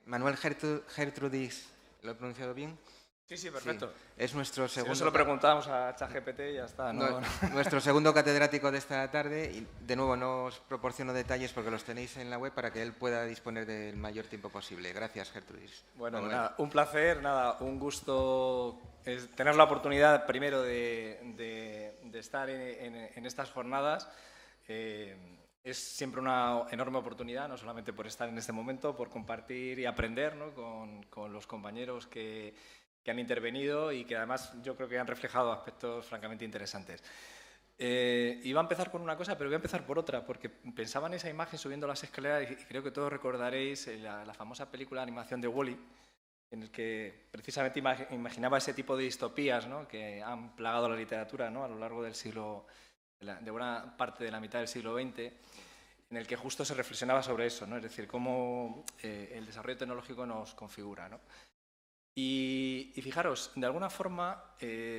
Manuel Gertrudis, ¿lo he pronunciado bien? Sí, sí, perfecto. Sí, es nuestro Si segundo... no se lo preguntamos a ChatGPT y ya está. Nuestro segundo catedrático de esta tarde, y de nuevo no os proporciono detalles porque los tenéis en la web para que él pueda disponer del mayor tiempo posible. Gracias, Gertrudis. Bueno, Manuel. nada, un placer, nada, un gusto tener la oportunidad primero de estar en estas jornadas. Es siempre una enorme oportunidad, no solamente por estar en este momento, por compartir y aprender, ¿no?, con los compañeros que han intervenido y que además yo creo que han reflejado aspectos francamente interesantes. Iba a empezar por una cosa, pero voy a empezar por otra, porque pensaba en esa imagen subiendo las escaleras y creo que todos recordaréis la famosa película de animación de Wall-E, en el que precisamente imaginaba ese tipo de distopías, ¿no?, que han plagado la literatura, ¿no?, a lo largo del siglo, de buena parte de la mitad del siglo XX, en el que justo se reflexionaba sobre eso, ¿no?, es decir, cómo el desarrollo tecnológico nos configura, ¿no? Y fijaros, de alguna forma,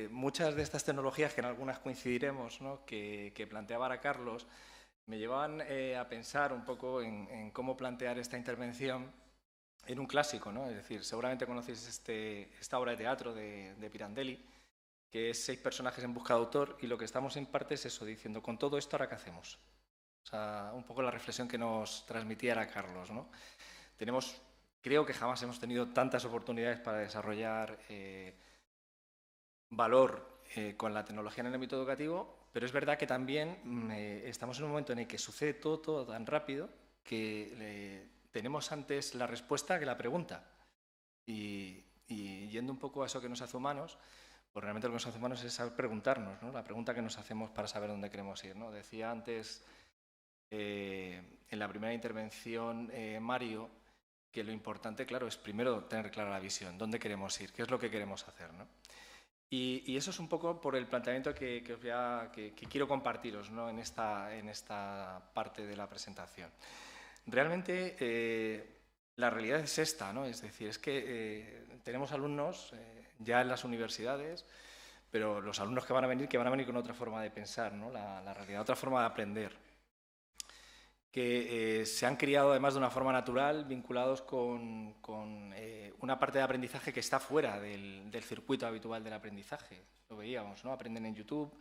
muchas de estas tecnologías, que en algunas coincidiremos, ¿no?, que planteaba ahora Carlos, me llevaban a pensar un poco en cómo plantear esta intervención en un clásico, ¿no? Es decir, seguramente conocéis esta obra de teatro de Pirandelli, que es 6 personajes en busca de autor, y lo que estamos en parte es eso, diciendo, con todo esto, ¿ahora qué hacemos? O sea, un poco la reflexión que nos transmitía era Carlos, ¿no? Creo que jamás hemos tenido tantas oportunidades para desarrollar valor con la tecnología en el ámbito educativo, pero es verdad que también estamos en un momento en el que sucede todo tan rápido que tenemos antes la respuesta que la pregunta. Y yendo un poco a eso que nos hace humanos, pues realmente lo que nos hace humanos es saber preguntarnos, ¿no?, la pregunta que nos hacemos para saber dónde queremos ir, ¿no? Decía antes, en la primera intervención, Mario, que lo importante, claro, es primero tener clara la visión, dónde queremos ir, qué es lo que queremos hacer, ¿no? Y eso es un poco por el planteamiento que quiero compartiros, ¿no?, en esta parte de la presentación. Realmente la realidad es esta, ¿no? Es decir, es que tenemos alumnos ya en las universidades, pero los alumnos que van a venir con otra forma de pensar, ¿no?, la realidad, otra forma de aprender, que se han criado además de una forma natural, vinculados con una parte de aprendizaje que está fuera del circuito habitual del aprendizaje. Lo veíamos, ¿no? Aprenden en YouTube,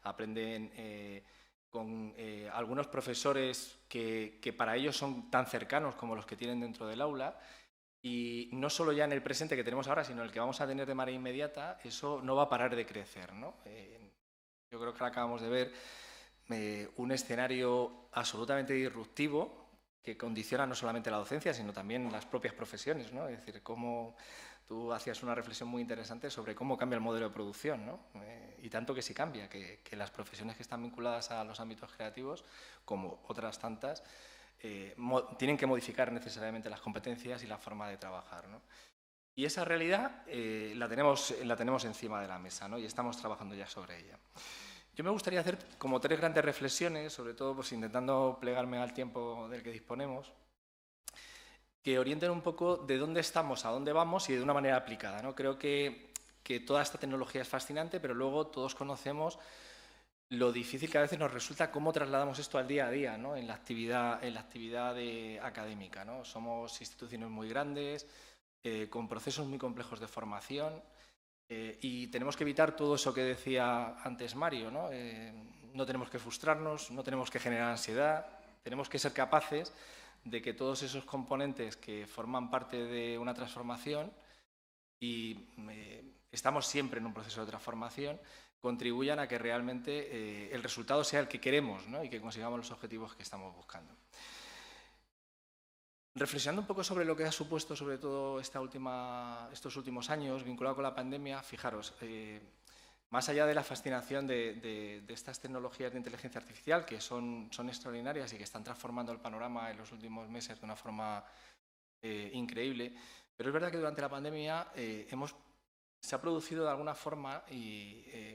aprenden con algunos profesores que para ellos son tan cercanos como los que tienen dentro del aula, y no solo ya en el presente que tenemos ahora, sino el que vamos a tener de manera inmediata, eso no va a parar de crecer, ¿no? Yo creo que ahora acabamos de ver un escenario absolutamente disruptivo que condiciona no solamente la docencia, sino también las propias profesiones, ¿no? Es decir, cómo tú hacías una reflexión muy interesante sobre cómo cambia el modelo de producción, ¿no? Y tanto que sí cambia, que las profesiones que están vinculadas a los ámbitos creativos, como otras tantas, tienen que modificar necesariamente las competencias y la forma de trabajar, ¿no? Y esa realidad la tenemos encima de la mesa, ¿no?, y estamos trabajando ya sobre ella. Yo me gustaría hacer como 3 grandes reflexiones, sobre todo pues intentando plegarme al tiempo del que disponemos, que orienten un poco de dónde estamos, a dónde vamos y de una manera aplicada, ¿no? Creo que toda esta tecnología es fascinante, pero luego todos conocemos lo difícil que a veces nos resulta cómo trasladamos esto al día a día, ¿no?, en la actividad académica, ¿no? Somos instituciones muy grandes, con procesos muy complejos de formación, y tenemos que evitar todo eso que decía antes Mario, ¿no? No tenemos que frustrarnos, no tenemos que generar ansiedad, tenemos que ser capaces de que todos esos componentes que forman parte de una transformación, y estamos siempre en un proceso de transformación, contribuyan a que realmente el resultado sea el que queremos, ¿no?, y que consigamos los objetivos que estamos buscando. Reflexionando un poco sobre lo que ha supuesto, sobre todo estos últimos años, vinculado con la pandemia, fijaros, más allá de la fascinación de estas tecnologías de inteligencia artificial, que son extraordinarias y que están transformando el panorama en los últimos meses de una forma increíble, pero es verdad que durante la pandemia se ha producido de alguna forma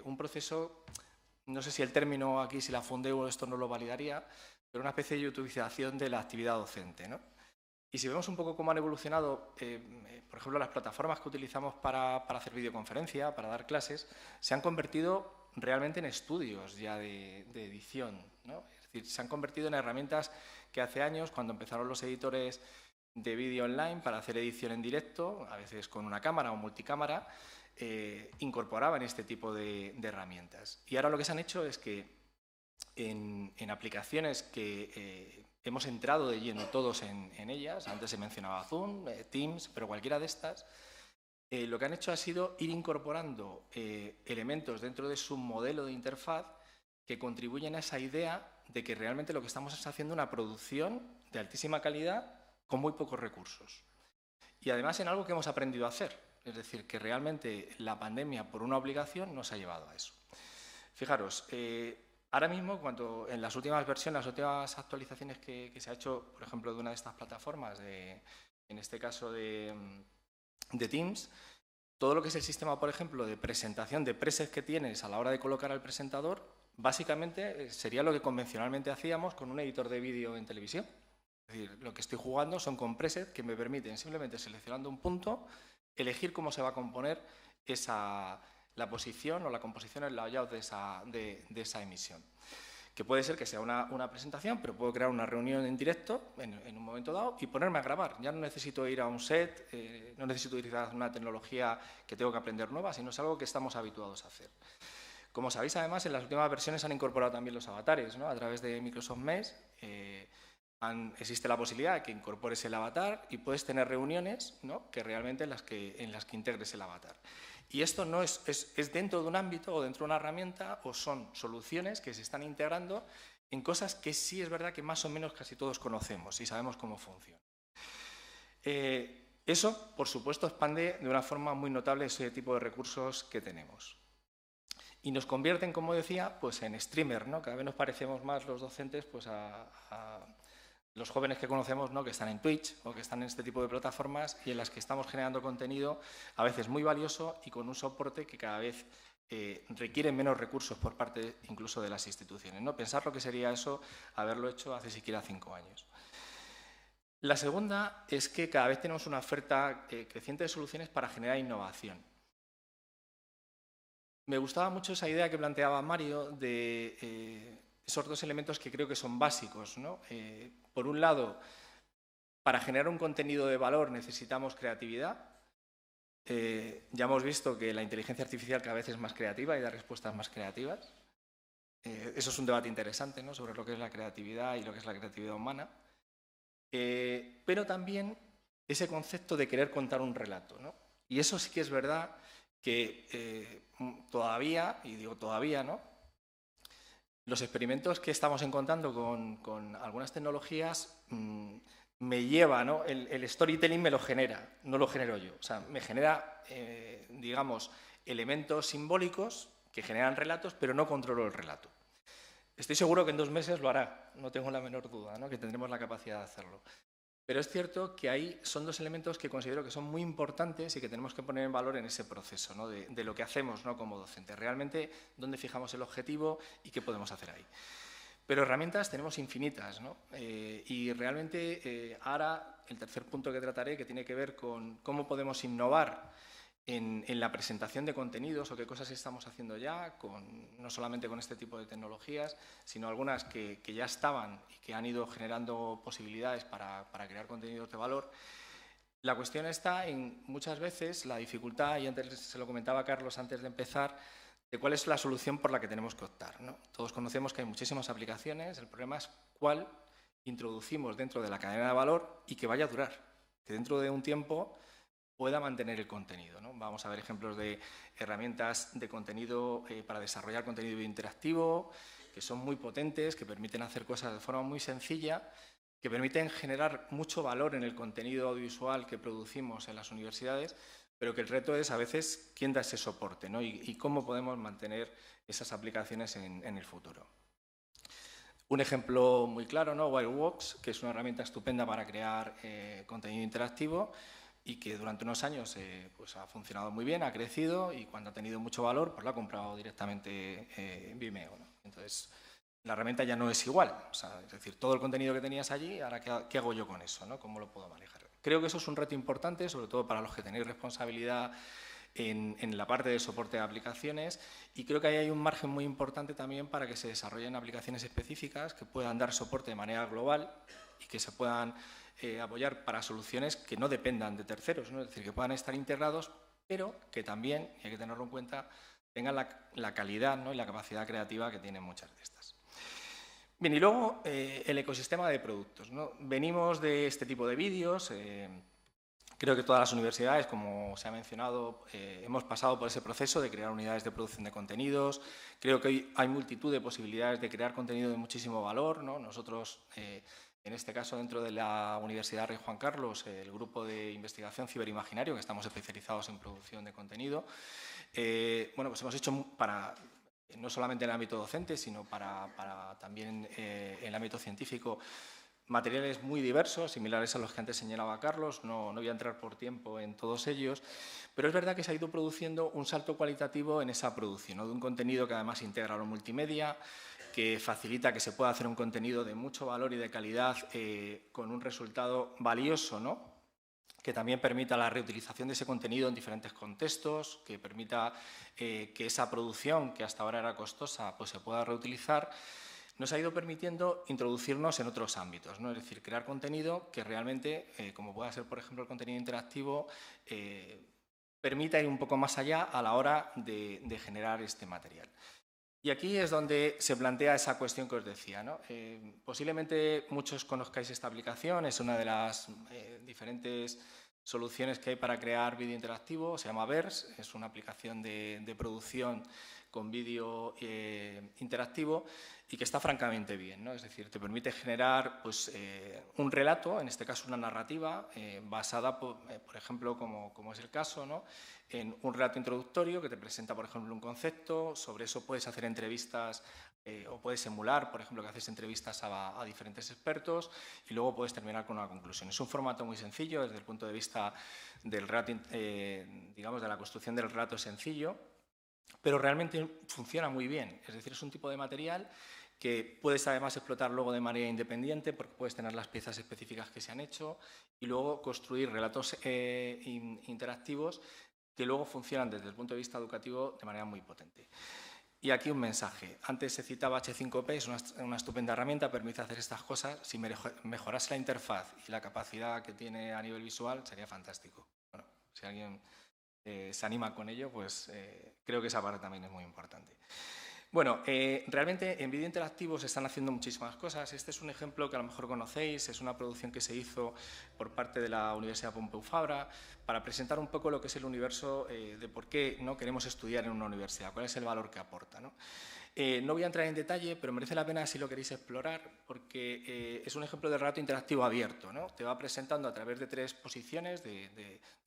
un proceso, no sé si el término aquí, si la Fundeu esto no lo validaría, pero una especie de youtubización de la actividad docente, ¿no? Y si vemos un poco cómo han evolucionado, por ejemplo, las plataformas que utilizamos para hacer videoconferencia, para dar clases, se han convertido realmente en estudios ya de edición, ¿no? Es decir, se han convertido en herramientas que hace años, cuando empezaron los editores de vídeo online para hacer edición en directo, a veces con una cámara o multicámara, incorporaban este tipo de herramientas. Y ahora lo que se han hecho es que en aplicaciones que hemos entrado de lleno todos en ellas, antes se mencionaba Zoom, Teams, pero cualquiera de estas, lo que han hecho ha sido ir incorporando elementos dentro de su modelo de interfaz que contribuyen a esa idea de que realmente lo que estamos es haciendo una producción de altísima calidad con muy pocos recursos. Y además en algo que hemos aprendido a hacer, es decir, que realmente la pandemia por una obligación nos ha llevado a eso. Fijaros, ahora mismo, en las últimas versiones, las últimas actualizaciones que se ha hecho, por ejemplo, de una de estas plataformas, en este caso de Teams, todo lo que es el sistema, por ejemplo, de presentación de presets que tienes a la hora de colocar al presentador, básicamente sería lo que convencionalmente hacíamos con un editor de vídeo en televisión. Es decir, lo que estoy jugando son con presets que me permiten, simplemente seleccionando un punto, elegir cómo se va a componer la posición o la composición, el layout de esa emisión. Que puede ser que sea una presentación, pero puedo crear una reunión en directo en un momento dado y ponerme a grabar. Ya no necesito ir a un set, no necesito utilizar una tecnología que tengo que aprender nueva, sino es algo que estamos habituados a hacer. Como sabéis, además, en las últimas versiones han incorporado también los avatares, ¿no? A través de Microsoft Mesh existe la posibilidad de que incorpores el avatar y puedes tener reuniones, ¿no? Que realmente en las que integres el avatar. Y esto no es dentro de un ámbito o dentro de una herramienta, o son soluciones que se están integrando en cosas que sí es verdad que más o menos casi todos conocemos y sabemos cómo funciona. Eso, por supuesto, expande de una forma muy notable ese tipo de recursos que tenemos. Y nos convierten, como decía, pues en streamer, ¿no? Cada vez nos parecemos más los docentes pues a los jóvenes que conocemos, ¿no? Que están en Twitch o que están en este tipo de plataformas y en las que estamos generando contenido a veces muy valioso y con un soporte que cada vez requiere menos recursos por parte incluso de las instituciones, ¿no? Pensar lo que sería eso, haberlo hecho hace siquiera 5 años. La segunda es que cada vez tenemos una oferta creciente de soluciones para generar innovación. Me gustaba mucho esa idea que planteaba Mario de esos dos elementos que creo que son básicos, ¿no? Por un lado, para generar un contenido de valor necesitamos creatividad. Ya hemos visto que la inteligencia artificial cada vez es más creativa y da respuestas más creativas. Eso es un debate interesante, ¿no? Sobre lo que es la creatividad y lo que es la creatividad humana. Pero también ese concepto de querer contar un relato, ¿no? Y eso sí que es verdad que todavía, y digo todavía, ¿no? Los experimentos que estamos encontrando con algunas tecnologías me lleva, ¿no? El storytelling me lo genera, no lo genero yo. O sea, me genera, digamos, elementos simbólicos que generan relatos, pero no controlo el relato. Estoy seguro que en 2 meses lo hará, no tengo la menor duda, ¿no? Que tendremos la capacidad de hacerlo. Pero es cierto que ahí son 2 elementos que considero que son muy importantes y que tenemos que poner en valor en ese proceso, ¿no? de lo que hacemos, ¿no? Como docentes. Realmente, dónde fijamos el objetivo y qué podemos hacer ahí. Pero herramientas tenemos infinitas, ¿no? Y realmente ahora el tercer punto que trataré, que tiene que ver con cómo podemos innovar en la presentación de contenidos o qué cosas estamos haciendo ya, no solamente con este tipo de tecnologías, sino algunas que ya estaban y que han ido generando posibilidades para crear contenidos de valor. La cuestión está en, muchas veces, la dificultad, y antes se lo comentaba Carlos antes de empezar, de cuál es la solución por la que tenemos que optar, ¿no? Todos conocemos que hay muchísimas aplicaciones, el problema es cuál introducimos dentro de la cadena de valor y que vaya a durar, que dentro de un tiempo pueda mantener el contenido, ¿no? Vamos a ver ejemplos de herramientas de contenido para desarrollar contenido interactivo, que son muy potentes, que permiten hacer cosas de forma muy sencilla, que permiten generar mucho valor en el contenido audiovisual que producimos en las universidades, pero que el reto es a veces quién da ese soporte, ¿no? y cómo podemos mantener esas aplicaciones en el futuro. Un ejemplo muy claro, ¿no? Wireworks, que es una herramienta estupenda para crear contenido interactivo, y que durante unos años pues ha funcionado muy bien, ha crecido y cuando ha tenido mucho valor pues lo ha comprado directamente Vimeo, ¿no? Entonces, la herramienta ya no es igual, o sea, es decir, todo el contenido que tenías allí, ahora ¿qué hago yo con eso, ¿no? ¿Cómo lo puedo manejar? Creo que eso es un reto importante, sobre todo para los que tenéis responsabilidad en la parte de soporte de aplicaciones, y creo que ahí hay un margen muy importante también para que se desarrollen aplicaciones específicas que puedan dar soporte de manera global y que se puedan apoyar para soluciones que no dependan de terceros, ¿no? Es decir, que puedan estar integrados, pero que también, y hay que tenerlo en cuenta, tengan la calidad, ¿no? Y la capacidad creativa que tienen muchas de estas. Bien, y luego el ecosistema de productos, ¿no? Venimos de este tipo de vídeos. Creo que todas las universidades, como se ha mencionado, hemos pasado por ese proceso de crear unidades de producción de contenidos. Creo que hoy hay multitud de posibilidades de crear contenido de muchísimo valor, ¿no? Nosotros, en este caso, dentro de la Universidad Rey Juan Carlos, el grupo de investigación Ciberimaginario, que estamos especializados en producción de contenido, bueno, pues hemos hecho para no solamente en el ámbito docente, sino para también en el ámbito científico, materiales muy diversos, similares a los que antes señalaba Carlos. No voy a entrar por tiempo en todos ellos, pero es verdad que se ha ido produciendo un salto cualitativo en esa producción, ¿no? De un contenido que además integra lo multimedia, que facilita que se pueda hacer un contenido de mucho valor y de calidad con un resultado valioso, ¿no? Que también permita la reutilización de ese contenido en diferentes contextos, que permita que esa producción, que hasta ahora era costosa, pues se pueda reutilizar. Nos ha ido permitiendo introducirnos en otros ámbitos, ¿no? Es decir, crear contenido que realmente, como pueda ser, por ejemplo, el contenido interactivo, permita ir un poco más allá a la hora de generar este material. Y aquí es donde se plantea esa cuestión que os decía, ¿no? Posiblemente muchos conozcáis esta aplicación, es una de las diferentes soluciones que hay para crear vídeo interactivo, se llama Verse, es una aplicación de producción con vídeo interactivo y que está francamente bien, ¿no? Es decir, te permite generar pues, un relato, en este caso una narrativa, basada, por ejemplo, como es el caso, ¿no? En un relato introductorio que te presenta, por ejemplo, un concepto. Sobre eso puedes hacer entrevistas o puedes emular, por ejemplo, que haces entrevistas a diferentes expertos y luego puedes terminar con una conclusión. Es un formato muy sencillo desde el punto de vista del relato, digamos, de la construcción del relato sencillo, pero realmente funciona muy bien. Es decir, es un tipo de material que puedes además explotar luego de manera independiente porque puedes tener las piezas específicas que se han hecho y luego construir relatos interactivos que luego funcionan desde el punto de vista educativo de manera muy potente. Y aquí un mensaje. Antes se citaba H5P, es una estupenda herramienta, permite hacer estas cosas. Si mejorase la interfaz y la capacidad que tiene a nivel visual, sería fantástico. Bueno, si alguien se anima con ello, pues creo que esa parte también es muy importante. Bueno, realmente en vídeo interactivo se están haciendo muchísimas cosas. Este es un ejemplo que a lo mejor conocéis, es una producción que se hizo por parte de la Universidad Pompeu Fabra para presentar un poco lo que es el universo de por qué no queremos estudiar en una universidad, cuál es el valor que aporta, ¿no? No voy a entrar en detalle, pero merece la pena si lo queréis explorar, porque es un ejemplo de relato interactivo abierto, ¿no? Te va presentando a través de tres posiciones,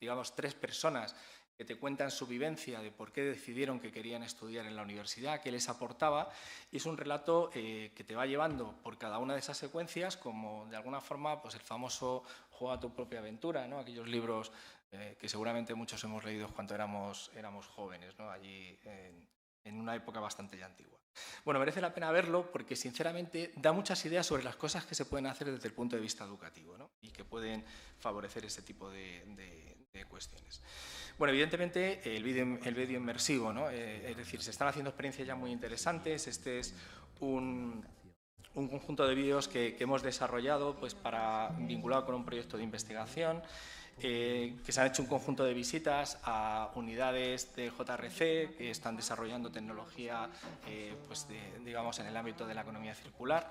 digamos, tres personas que te cuentan su vivencia de por qué decidieron que querían estudiar en la universidad, qué les aportaba, y es un relato que te va llevando por cada una de esas secuencias como, de alguna forma, pues el famoso Juega tu propia aventura, ¿no? Aquellos libros que seguramente muchos hemos leído cuando éramos jóvenes, ¿no? Allí en una época bastante ya antigua. Bueno, merece la pena verlo porque, sinceramente, da muchas ideas sobre las cosas que se pueden hacer desde el punto de vista educativo, ¿no? Y que pueden favorecer ese tipo de cuestiones. Bueno, evidentemente, el vídeo inmersivo, ¿no? Es decir, se están haciendo experiencias ya muy interesantes. Este es un conjunto de vídeos que hemos desarrollado pues, vinculado con un proyecto de investigación, que se han hecho un conjunto de visitas a unidades de JRC que están desarrollando tecnología pues digamos en el ámbito de la economía circular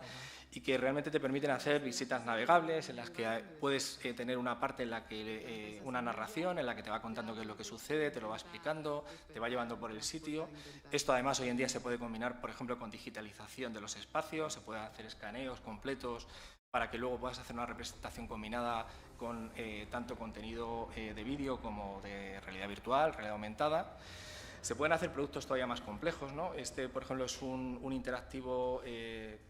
y que realmente te permiten hacer visitas navegables en las que puedes tener una parte en la que una narración en la que te va contando qué es lo que sucede, te lo va explicando, te va llevando por el sitio. Esto además hoy en día se puede combinar, por ejemplo, con digitalización de los espacios, se pueden hacer escaneos completos para que luego puedas hacer una representación combinada con tanto contenido de vídeo como de realidad virtual, realidad aumentada. Se pueden hacer productos todavía más complejos, ¿no? Este, por ejemplo, es un interactivo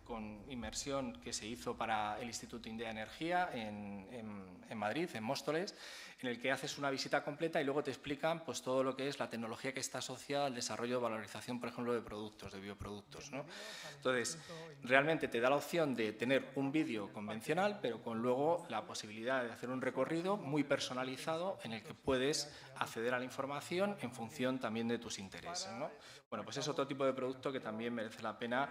con inmersión que se hizo para el Instituto Indea Energía en Madrid, en Móstoles, en el que haces una visita completa y luego te explican pues, todo lo que es la tecnología que está asociada al desarrollo o valorización, por ejemplo, de productos, de bioproductos, ¿no? Entonces, realmente te da la opción de tener un vídeo convencional, pero con luego la posibilidad de hacer un recorrido muy personalizado en el que puedes acceder a la información en función también de tus intereses, ¿no? Bueno, pues es otro tipo de producto que también merece la pena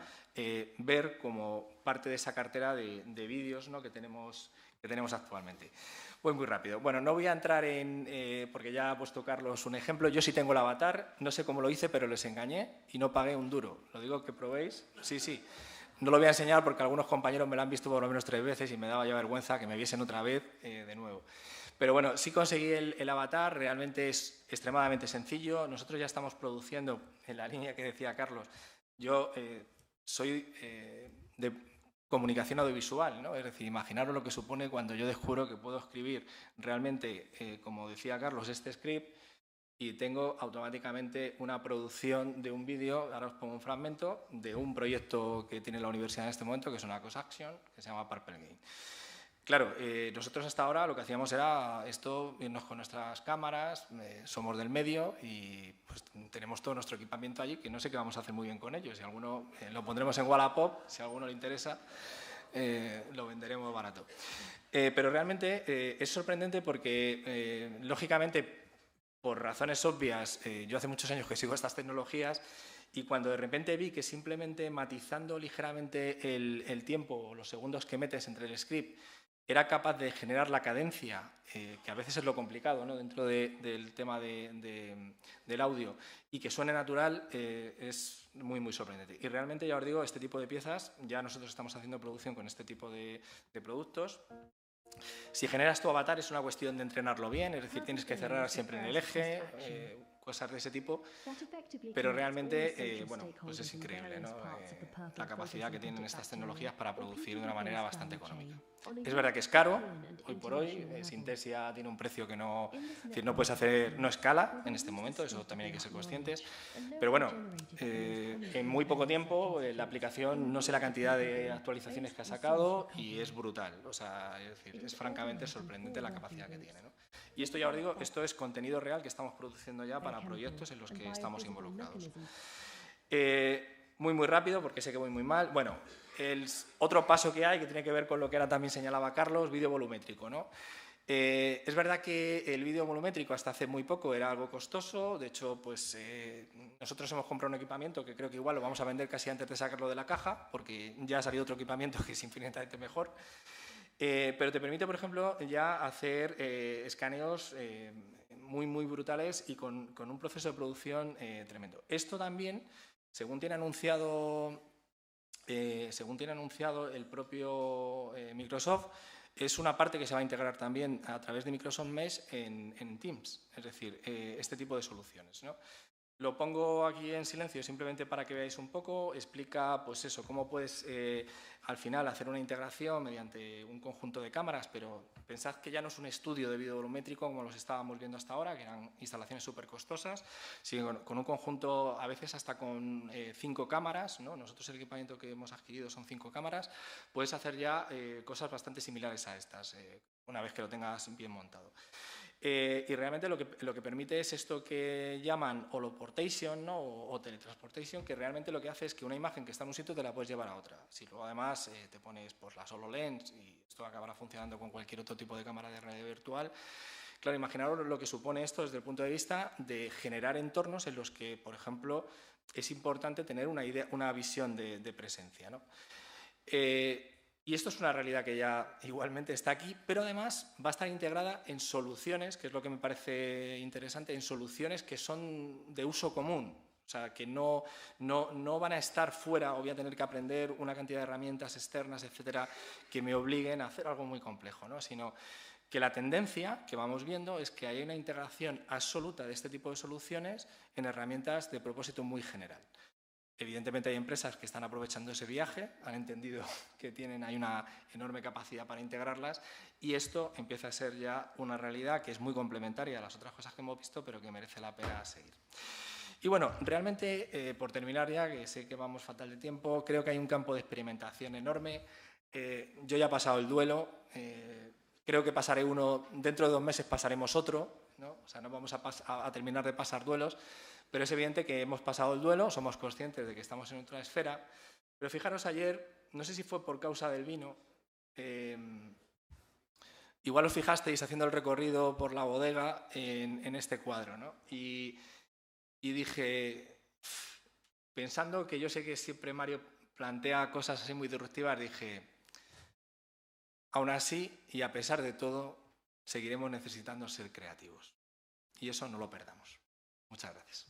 ver como parte de esa cartera de vídeos, ¿no?, que tenemos actualmente. Voy muy rápido. Bueno, no voy a entrar en, porque ya ha puesto Carlos un ejemplo. Yo sí tengo el avatar, no sé cómo lo hice, pero les engañé y no pagué un duro. Lo digo que probéis. Sí, sí. No lo voy a enseñar porque algunos compañeros me lo han visto por lo menos 3 veces y me daba ya vergüenza que me viesen otra vez de nuevo. Pero bueno, sí conseguí el avatar, realmente es extremadamente sencillo. Nosotros ya estamos produciendo, en la línea que decía Carlos, yo soy de comunicación audiovisual, ¿no? Es decir, imaginaros lo que supone cuando yo descubro que puedo escribir realmente, como decía Carlos, este script y tengo automáticamente una producción de un vídeo. Ahora os pongo un fragmento de un proyecto que tiene la universidad en este momento, que es una Cosaction, que se llama Purple Game. Claro, nosotros hasta ahora lo que hacíamos era irnos con nuestras cámaras, somos del medio y pues, tenemos todo nuestro equipamiento allí, que no sé qué vamos a hacer muy bien con ello. Si alguno lo pondremos en Wallapop, si a alguno le interesa, lo venderemos barato. Pero realmente es sorprendente porque, lógicamente, por razones obvias, yo hace muchos años que sigo estas tecnologías y cuando de repente vi que simplemente matizando ligeramente el tiempo o los segundos que metes entre el script era capaz de generar la cadencia, que a veces es lo complicado, ¿no?, dentro del tema del audio, y que suene natural, es muy, muy sorprendente. Y realmente, ya os digo, este tipo de piezas, ya nosotros estamos haciendo producción con este tipo de productos. Si generas tu avatar es una cuestión de entrenarlo bien, es decir, tienes que cerrar siempre en el eje, cosas de ese tipo, pero realmente, bueno, pues es increíble, ¿no?, la capacidad que tienen estas tecnologías para producir de una manera bastante económica. Es verdad que es caro, hoy por hoy, Synthesia tiene un precio que no, es decir, no puedes hacer, no escala en este momento, eso también hay que ser conscientes, pero bueno, en muy poco tiempo la aplicación, no sé la cantidad de actualizaciones que ha sacado y es brutal, o sea, es decir, es francamente sorprendente la capacidad que tiene, ¿no? Y esto, ya os digo, esto es contenido real que estamos produciendo ya para proyectos en los que estamos involucrados. Muy, muy rápido, porque sé que voy muy mal. Bueno, el otro paso que hay, que tiene que ver con lo que ahora también señalaba Carlos, vídeo volumétrico, ¿no? Es verdad que el vídeo volumétrico hasta hace muy poco era algo costoso. De hecho, pues nosotros hemos comprado un equipamiento que creo que igual lo vamos a vender casi antes de sacarlo de la caja, porque ya ha salido otro equipamiento que es infinitamente mejor. Pero te permite, por ejemplo, ya hacer escaneos muy, muy brutales y con un proceso de producción tremendo. Esto también, según tiene anunciado el propio Microsoft, es una parte que se va a integrar también a través de Microsoft Mesh en Teams, es decir, este tipo de soluciones, ¿no? Lo pongo aquí en silencio simplemente para que veáis un poco. Explica, pues eso, cómo puedes al final hacer una integración mediante un conjunto de cámaras, pero pensad que ya no es un estudio de vídeo volumétrico como los estábamos viendo hasta ahora, que eran instalaciones súper costosas, sino con un conjunto, a veces hasta con 5 cámaras, ¿no? Nosotros el equipamiento que hemos adquirido son 5 cámaras. Puedes hacer ya cosas bastante similares a estas, una vez que lo tengas bien montado. Y realmente lo que permite es esto que llaman holoportation, ¿no?, o teletransportation, que realmente lo que hace es que una imagen que está en un sitio te la puedes llevar a otra. Si luego además te pones pues, la HoloLens, y esto acabará funcionando con cualquier otro tipo de cámara de realidad virtual, claro, imaginaros lo que supone esto desde el punto de vista de generar entornos en los que, por ejemplo, es importante tener una visión de presencia, ¿no? Y esto es una realidad que ya igualmente está aquí, pero además va a estar integrada en soluciones, que es lo que me parece interesante, en soluciones que son de uso común. O sea, que no van a estar fuera o voy a tener que aprender una cantidad de herramientas externas, etcétera, que me obliguen a hacer algo muy complejo, ¿no? Sino que la tendencia que vamos viendo es que hay una integración absoluta de este tipo de soluciones en herramientas de propósito muy general. Evidentemente hay empresas que están aprovechando ese viaje, han entendido que hay una enorme capacidad para integrarlas y esto empieza a ser ya una realidad que es muy complementaria a las otras cosas que hemos visto, pero que merece la pena seguir. Y bueno, realmente, por terminar ya, que sé que vamos fatal de tiempo, creo que hay un campo de experimentación enorme. Yo ya he pasado el duelo, Creo que pasaré uno, dentro de 2 meses pasaremos otro, ¿no? O sea, no vamos a terminar de pasar duelos, pero es evidente que hemos pasado el duelo, somos conscientes de que estamos en otra esfera. Pero fijaros ayer, no sé si fue por causa del vino, igual os fijasteis haciendo el recorrido por la bodega en este cuadro, ¿no? Y dije, pensando que yo sé que siempre Mario plantea cosas así muy disruptivas, dije, aún así y a pesar de todo, seguiremos necesitando ser creativos. Y eso no lo perdamos. Muchas gracias.